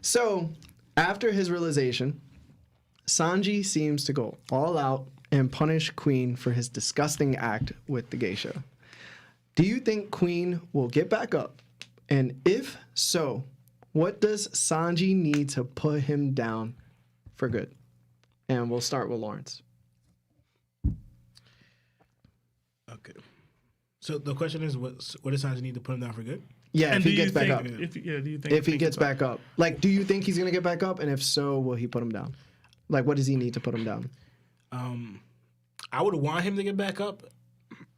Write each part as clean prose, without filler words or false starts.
So, after his realization, Sanji seems to go all out and punish Queen for his disgusting act with the geisha. Do you think Queen will get back up? And if so, what does Sanji need to put him down for good? And we'll start with Lawrence. Okay. So the question is, what does Sanji need to put him down for good? Yeah, And if he gets back up. do you think If he gets back up. Like, do you think he's going to get back up? And if so, will he put him down? Like, what does he need to put him down? I would want him to get back up.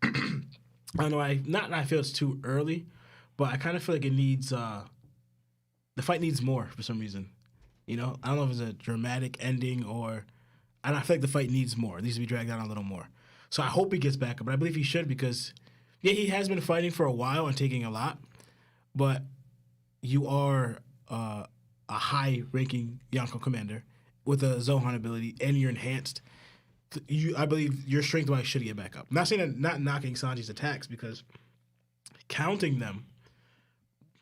I don't know. I feel it's too early, but I kind of feel like it needs. The fight needs more for some reason. You know, I don't know if it's a dramatic ending or. I feel like the fight needs more. It needs to be dragged out a little more. So I hope he gets back up, but I believe he should because, yeah, he has been fighting for a while and taking a lot, but you are a high-ranking Yonko commander with a Zohan ability, and you're enhanced. I believe your strength-wise should get back up. I'm not saying that not knocking Sanji's attacks because counting them,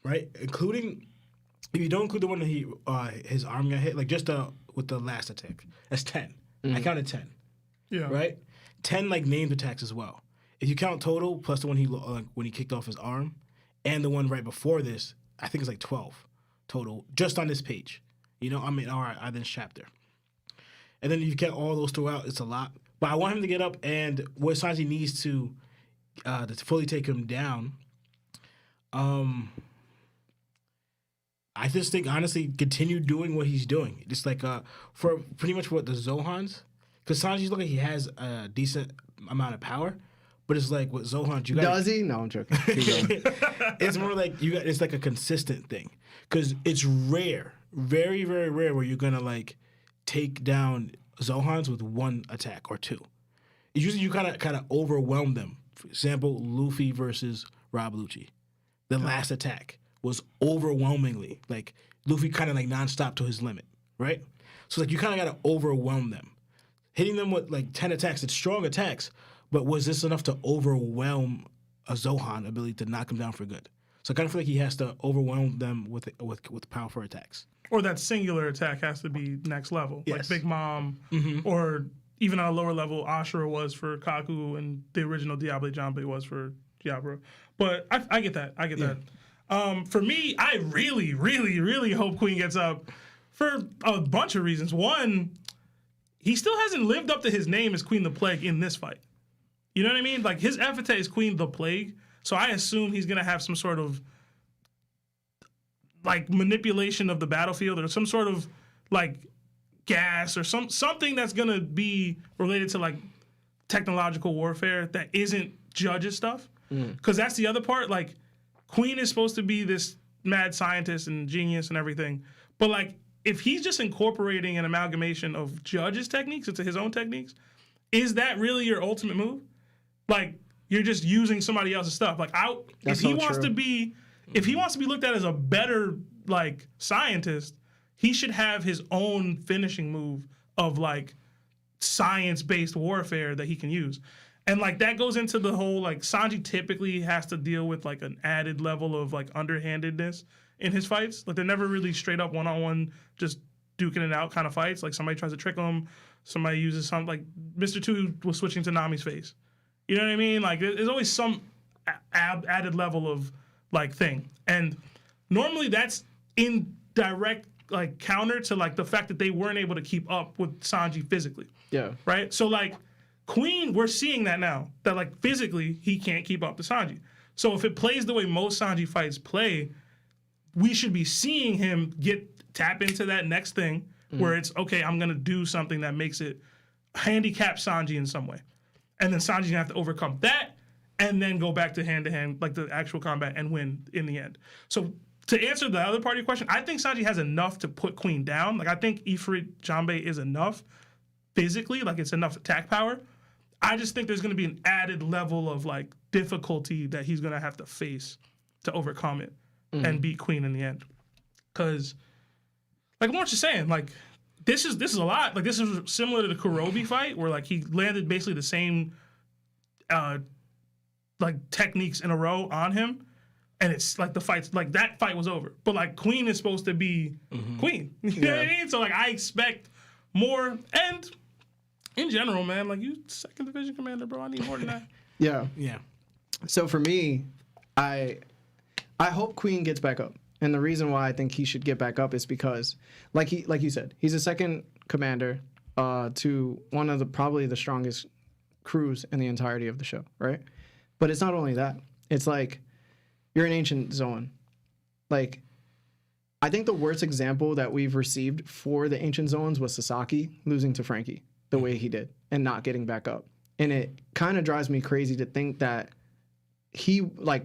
right, including if you don't include the one that his arm got hit, like just with the last attack, that's 10. I counted 10. Yeah. Right. 10 like named attacks as well. If you count total plus the one when he kicked off his arm, and the one right before this, I think it's like 12 total just on this page. You know, I mean, all right, on this chapter. And then if you count all those throughout, it's a lot. But I want him to get up, and what Sanji needs to fully take him down. I just think honestly, continue doing what he's doing. Just like for pretty much what the Zohans, because Sanji's looking, he has a decent amount of power. But it's like with Zohan, you got. Does he? No, I'm joking. Keep going. It's more like it's like a consistent thing because it's rare, very very rare, where you're gonna like take down Zohans with one attack or two. It's usually you kind of overwhelm them. For example, Luffy versus Rob Lucci, the last attack was overwhelmingly like Luffy kind of like nonstop to his limit, right? So like you kind of got to overwhelm them, hitting them with like 10 attacks. It's strong attacks. But was this enough to overwhelm a Zohan ability to knock him down for good? So I kind of feel like he has to overwhelm them with powerful attacks. Or that singular attack has to be next level. Yes. Like Big Mom, or even on a lower level, Ashura was for Kaku, and the original Diable Jambe was for Diablo. But I get that. I get that. For me, I really, really, really hope Queen gets up for a bunch of reasons. One, he still hasn't lived up to his name as Queen the Plague in this fight. You know what I mean? Like, his epithet is Queen the Plague, so I assume he's going to have some sort of, like, manipulation of the battlefield or some sort of, like, gas or something that's going to be related to, like, technological warfare that isn't Judge's stuff. Because that's the other part. Like, Queen is supposed to be this mad scientist and genius and everything, but, like, if he's just incorporating an amalgamation of Judge's techniques into his own techniques, is that really your ultimate move? Like, you're just using somebody else's stuff. Like, if he wants to be looked at as a better like scientist, he should have his own finishing move of like science-based warfare that he can use. And like that goes into the whole like Sanji typically has to deal with like an added level of like underhandedness in his fights. Like they're never really straight up one-on-one just duking it out kind of fights. Like somebody tries to trick him, somebody uses something like Mr. Two was switching to Nami's face. You know what I mean? Like, there's always some added level of, like, thing. And normally that's in direct, like, counter to, like, the fact that they weren't able to keep up with Sanji physically. Yeah. Right? So, like, Queen, we're seeing that now. That, like, physically, he can't keep up to Sanji. So if it plays the way most Sanji fights play, we should be seeing him tap into that next thing where it's, okay, I'm going to do something that makes it handicap Sanji in some way. And then Sanji's gonna have to overcome that and then go back to hand-to-hand, like the actual combat, and win in the end. So to answer the other part of your question, I think Sanji has enough to put Queen down. Like, I think Ifrit Jambe is enough physically, like it's enough attack power. I just think there's gonna be an added level of like difficulty that he's gonna have to face to overcome it and beat Queen in the end. Because, like what you're saying, like, This is a lot. Like, this is similar to the Kurobi fight where, like, he landed basically the same, like, techniques in a row on him. and it's like the fight's like that fight was over. But like Queen is supposed to be Queen. You know what I mean? So like I expect more. And in general, man, like you second division commander, bro. I need more than that. Yeah. Yeah. So for me, I hope Queen gets back up. And the reason why I think he should get back up is because, like you said, he's a second commander to one of probably the strongest crews in the entirety of the show, right? But it's not only that. It's like you're an ancient Zoan. Like, I think the worst example that we've received for the ancient Zoans was Sasaki losing to Frankie the way he did and not getting back up. And it kind of drives me crazy to think that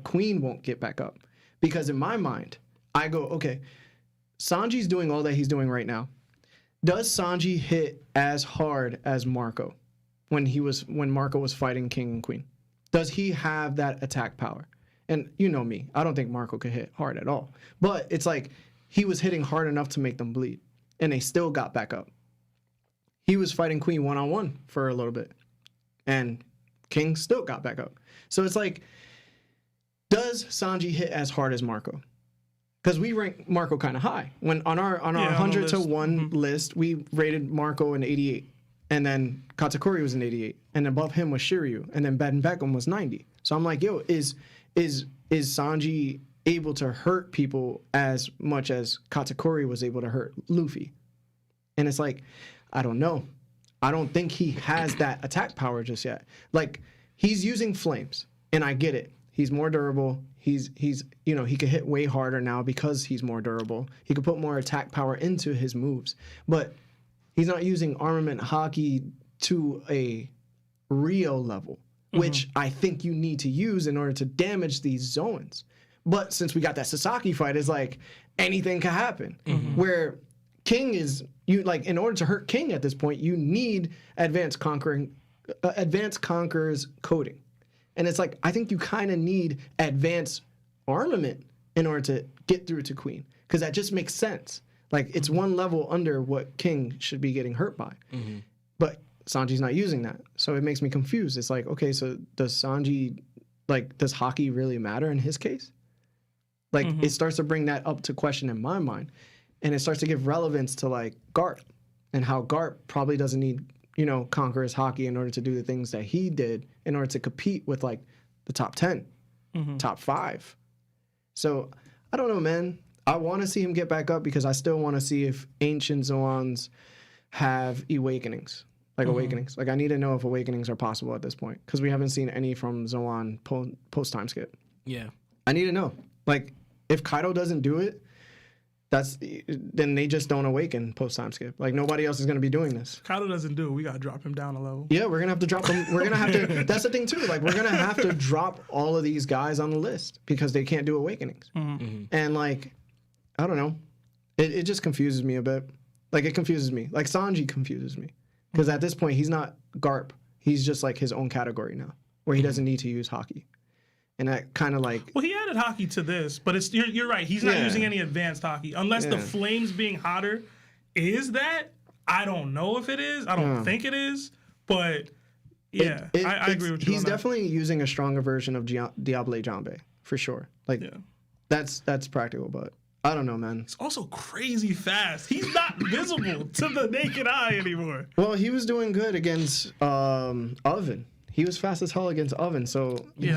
Queen won't get back up. Because in my mind, I go, okay, Sanji's doing all that he's doing right now. Does Sanji hit as hard as Marco when Marco was fighting King and Queen? Does he have that attack power? And you know me, I don't think Marco could hit hard at all. But it's like he was hitting hard enough to make them bleed, and they still got back up. He was fighting Queen one-on-one for a little bit, and King still got back up. So it's like, does Sanji hit as hard as Marco? Because we rank Marco kind of high. When on our 100 to 1 list, we rated Marco an 88. And then Katakuri was an 88. And above him was Shiryu. And then Ben Beckham was 90. So I'm like, yo, is Sanji able to hurt people as much as Katakuri was able to hurt Luffy? And it's like, I don't know. I don't think he has that attack power just yet. Like, he's using flames. And I get it. He's more durable. He's he could hit way harder now because he's more durable. He could put more attack power into his moves. But he's not using armament haki to a real level, which I think you need to use in order to damage these zones. But since we got that Sasaki fight, it's like anything can happen. Where King is, in order to hurt King at this point, you need Advanced Conqueror's coding. And it's like, I think you kind of need advanced armament in order to get through to Queen. Because that just makes sense. Like, it's one level under what King should be getting hurt by. But Sanji's not using that. So it makes me confused. It's like, okay, so does Sanji, does haki really matter in his case? It starts to bring that up to question in my mind. And it starts to give relevance to, Garp. And how Garp probably doesn't need, Conqueror's haki in order to do the things that he did in order to compete with, the top 10, top 5. So, I don't know, man. I want to see him get back up because I still want to see if ancient Zoans have awakenings. Awakenings. I need to know if awakenings are possible at this point because we haven't seen any from Zoan post-time skip. Yeah. I need to know. If Kaido doesn't do it, then they just don't awaken post-time skip. Nobody else is going to be doing this. Kaido doesn't do it. We got to drop him down a level. Yeah, we're going to have to drop them. We're going to have to. That's the thing, too. We're going to have to drop all of these guys on the list because they can't do awakenings. And, I don't know. It just confuses me a bit. It confuses me. Sanji confuses me. Because at this point, he's not Garp. He's just, his own category now where he doesn't need to use haki. And that kind of Well, he added hockey to this, but you're right. He's not using any advanced hockey. Unless the flames being hotter is that. I don't know if it is. I don't think it is. But, yeah, I agree with you He's on that. definitely using a stronger version of Diable Jambe, for sure. That's practical, but I don't know, man. It's also crazy fast. He's not visible to the naked eye anymore. Well, he was doing good against Oven. He was fast as hell against Oven, so... Yeah,